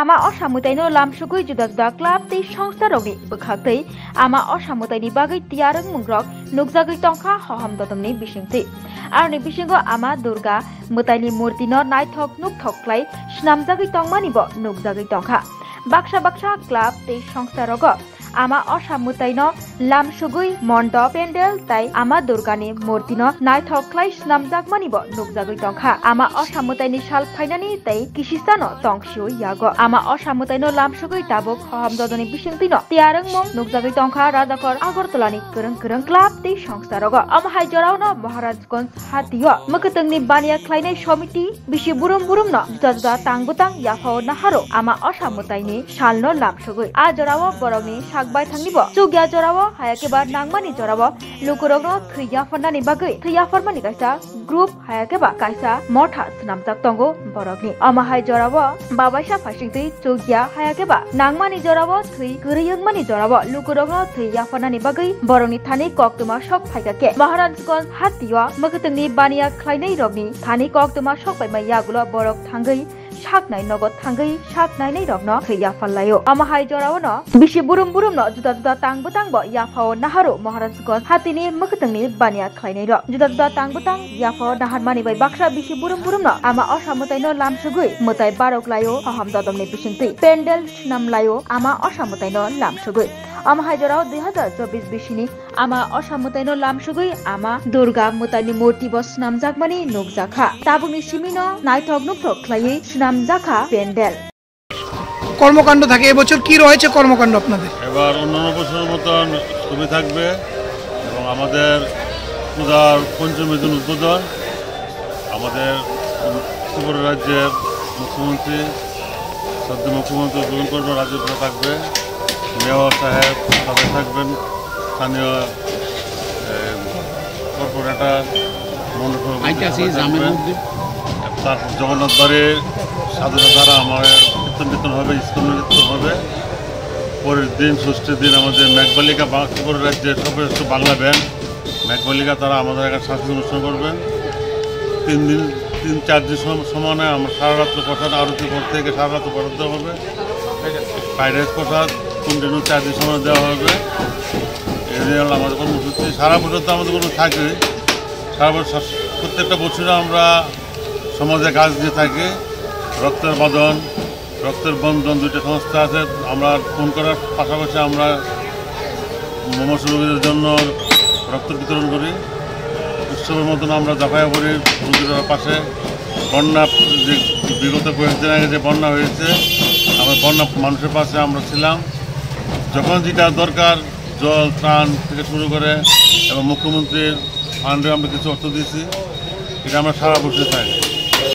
ama osamutaino lamsugui juda juda club tei সংস্থা rokni bwkhaktei ama osamutaini bagui tiarung mungrok nukjagui tongkha hoham dodomni bisingti arni bisingo ama Durga Mwtaini murti no Naithok nukthok klai Swnamjakha tongmani bo nukjagui tongkha baksa baksa club tei সংস্থা rogo ama osamutaino lamsugui mondop Pandel tai ama Durgani murti no Naithok klai Swnamjakmani bo nukjagui tongkha ama osamutaini sal phainani tai kisistano tongsiu yago ama osamutaino lamsugui tabuk hoham dodoni bisingti no tiarung mong nukjagui tongkha Radakor Agartolani Kwrwng club tei সংস্থা rogo ama haijorao no Maharajganj Thaio mukutungni baniya khlainai somiti bisi burum burum no juda juda tangbutang yafao naharo ama osamutaini salno lamsugui a jorao borogni sakbai thangnibo chugya jorao hayakeba nangmani jorao lukurogno thriya fannani bagui thriya farmani kaisa group hayakeba kaisa motha Swnamjak tongo borogni ama haijorao babaisa phasingtui chugya hayakeba nangmani jorao thri kwrwngmani jorao lukurogno thriya fannani bagui borogni thani koktuma sok phaigake Maharajganj Thaio mukutungni baniya khlainai rogni thani koktuma sok paima yagulo borok thangui saknai nogod thangui saknai nei rogno thriya fallayo ama haijorao no bisi burum burum no juda juda tangbutang bo yafao naharo Maharajganj Thaini mukutungni baniya khlainai ro juda juda tangbutang yafao naharmani bai baksa bisi burum burum no ama osamutaino lamsugui Mwtai baroklayo hoham dodomni bisingti Pandel Swnamlayo ama osamutaino lamsugui ama haijorao 2024 bisini ama osamutaino lamsugui ama Durga Mwtaini murti bo Swnamjakmani nukjakha tabungni simino Naithok nukthok khlai Swnamjakha Pandel কর্মকাণ্ড থাকে এবছর কি রয়েছে কর্মকাণ্ড আপনাদের এবার অন্যান্য বছরের মতন ছবি থাকবে এবং আমাদের পূজার পঞ্চমী দিন উদ্বোধন আমাদের ত্রিপুরা রাজ্যের মুখ্যমন্ত্রী শ্রদ্ধেয় মুখ্যমন্ত্রী উদ্বোধন করবে রাজ্যপাল থাকবে মেয়র সাহেব সবাই থাকবেন স্থানীয় কর্পোরেটর তারপর জগন্নাথ বাড়ির সাধুরা দ্বারা আমাদের কীর্তন হবে ইস্কন কীর্তন হবে পরের দিন ষষ্ঠীর দিন আমাদের মেঘবালিকা ত্রিপুরা রাজ্যের সর্বশ্রেষ্ঠ বাংলা ব্যান্ড মেঘবালিকা তারা আমাদের একটা সাংস্কৃতিক অনুষ্ঠান করবেন 3-4 দিন সমানে আমরা সারা রাত্র প্রসাদ আরতি করতে গিয়ে সারা রাত্র প্রসাদ দেওয়া হবে ফ্রাইড প্রসাদ কন্টিনিউ 4 দিন সময় দেওয়া হবে এই হলো আমাদের কর্মসূচি সারা বছর তো আমাদের কোনো থাকে সারা বছর প্রত্যেকটা বছরে আমরা সমাজে কাজ দিয়ে থাকি রক্তের বন্ধন দুইটা সংস্থা আছে আমরা ফোন করার পাশাপাশি আমরা মমস্য রোগীদের জন্য রক্ত বিতরণ করি উৎসবের মতন আমরা ঝাঁপাইয়া পড়ি রোগীর পাশে বন্যা যে বিগত কয়েকদিন আগে যে বন্যা হয়েছে আমরা বন্যা মানুষের পাশে আমরা ছিলাম যখন যেটা দরকার জল ত্রাণ থেকে শুরু করে এবং মুখ্যমন্ত্রীর ফান্ডে আমরা কিছু অর্থ দিয়েছি এটা আমরা সারা বছর চাই